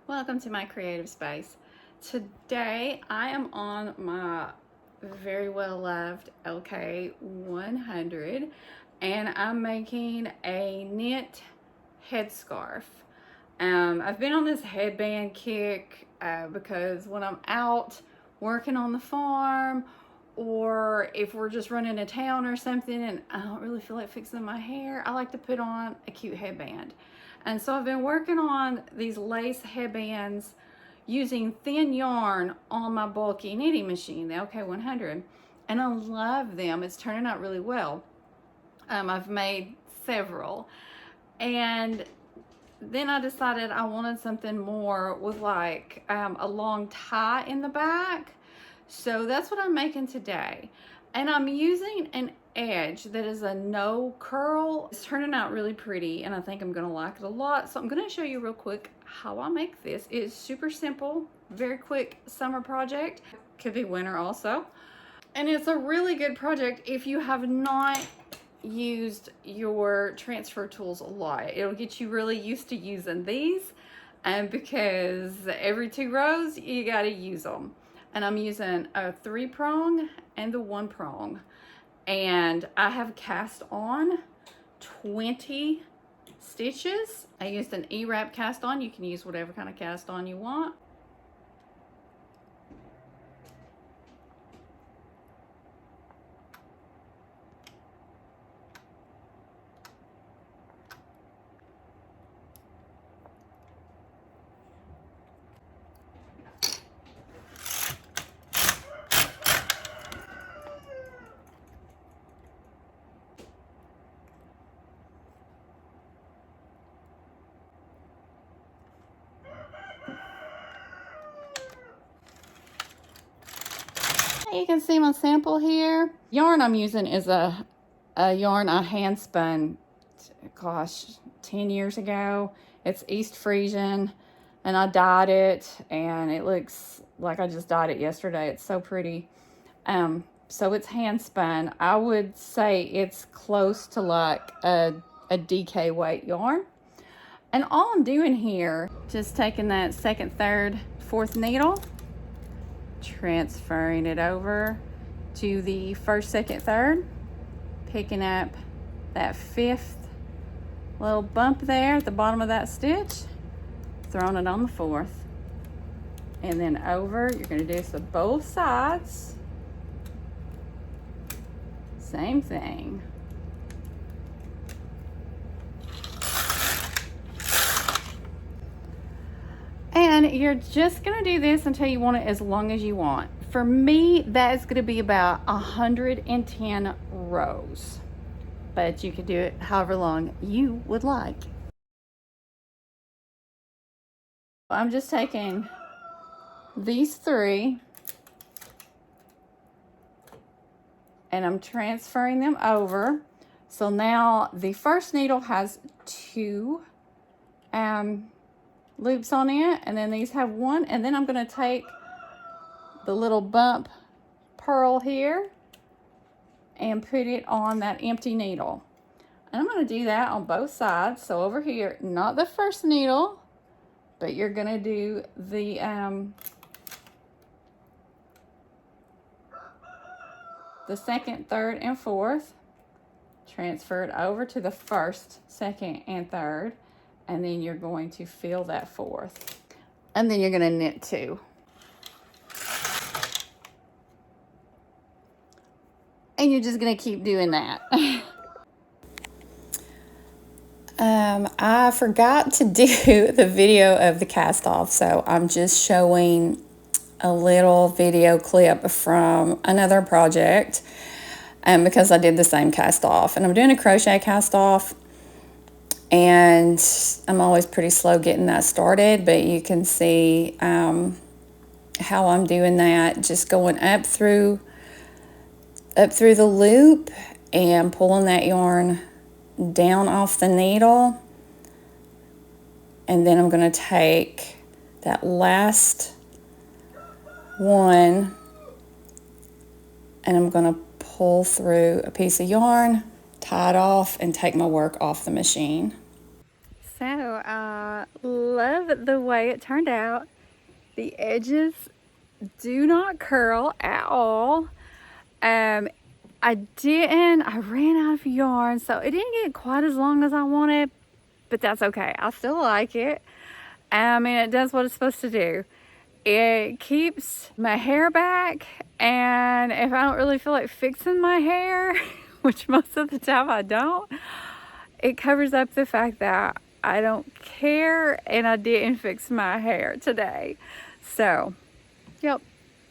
Welcome to my creative space. Today I am on my very well loved LK100 and I'm making a knit headscarf. I've been on this headband kick because when I'm out working on the farm or if we're just running to town or something and I don't really feel like fixing my hair, I like to put on a cute headband. And so I've been working on these lace headbands using thin yarn on my bulky knitting machine, the LK100, and I love them. It's turning out really well. I've made several, and then I decided I wanted something more with like a long tie in the back. So that's what I'm making today. And I'm using an edge that is a no curl. It's turning out really pretty and I think I'm gonna like it a lot. So I'm gonna show you real quick how I make this. It's super simple, very quick summer project. Could be winter also. And it's a really good project if you have not used your transfer tools a lot. It'll get you really used to using these, and because every 2 rows you got to use them. And I'm using a 3-prong and the 1-prong, and I have cast on 20 stitches. I used an E-wrap cast on. You can use whatever kind of cast on you want. You can see my sample here. Yarn I'm using is a yarn I hand spun, gosh, 10 years ago. It's East Frisian, and I dyed it, and it looks like I just dyed it yesterday. It's so pretty. So it's hand spun. I would say it's close to like a DK weight yarn. And all I'm doing here, just taking that 2nd, 3rd, 4th needle, transferring it over to the 1st, 2nd, 3rd, picking up that 5th little bump there at the bottom of that stitch, throwing it on the 4th, and then over. You're going to do this with both sides. Same thing. And you're just going to do this until you want it as long as you want. For me, that is going to be about 110 rows. But you can do it however long you would like. I'm just taking these 3 and I'm transferring them over. So now the first needle has 2 loops on it, and then these have 1, and then I'm going to take the little bump purl here and put it on that empty needle. And I'm going to do that on both sides. So over here, not the first needle, but you're going to do the second, third, and fourth. Transfer it over to the 1st, 2nd, and 3rd, and then you're going to fill that 4th, and then you're going to knit 2. And you're just going to keep doing that. I forgot to do the video of the cast off, so I'm just showing a little video clip from another project because I did the same cast off, and I'm doing a crochet cast off, and I'm always pretty slow getting that started, but you can see how I'm doing that, just going up through the loop and pulling that yarn down off the needle. And then I'm going to take that last one and I'm going to pull through a piece of yarn, tie it off, and take my work off the machine. So I love love the way it turned out. The edges do not curl at all. I ran out of yarn, so it didn't get quite as long as I wanted, but that's okay. I still like it. And it does what it's supposed to do. It keeps my hair back, and if I don't really feel like fixing my hair, which most of the time I don't, it covers up the fact that I don't care and I didn't fix my hair today. So, yep,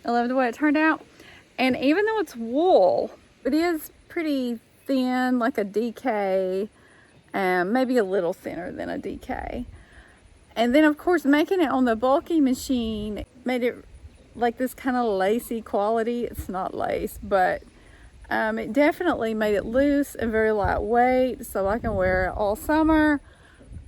I love the way it turned out. And even though it's wool, it is pretty thin, like a DK, maybe a little thinner than a DK. And then of course making it on the bulky machine made it like this kind of lacy quality. It's not lace, but it definitely made it loose and very lightweight, so I can wear it all summer,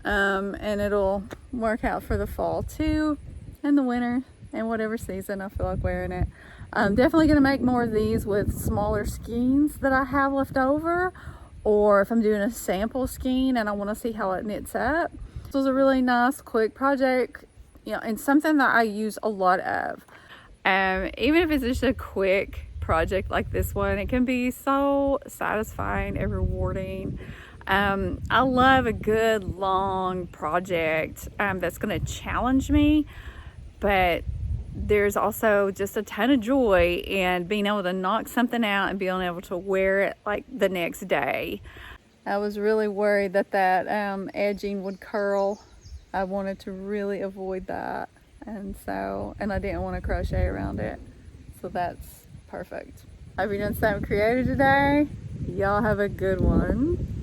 and it'll work out for the fall too, and the winter, and whatever season I feel like wearing it. I'm definitely going to make more of these with smaller skeins that I have left over, or if I'm doing a sample skein and I want to see how it knits up. This was a really nice quick project, and something that I use a lot of. Even if it's just a quick project like this one, it can be so satisfying and rewarding. I love a good long project that's going to challenge me, but there's also just a ton of joy in being able to knock something out and being able to wear it like the next day. I was really worried that edging would curl. I wanted to really avoid that, and I didn't want to crochet around it, so that's perfect. Hope you done something creative today. Y'all have a good one.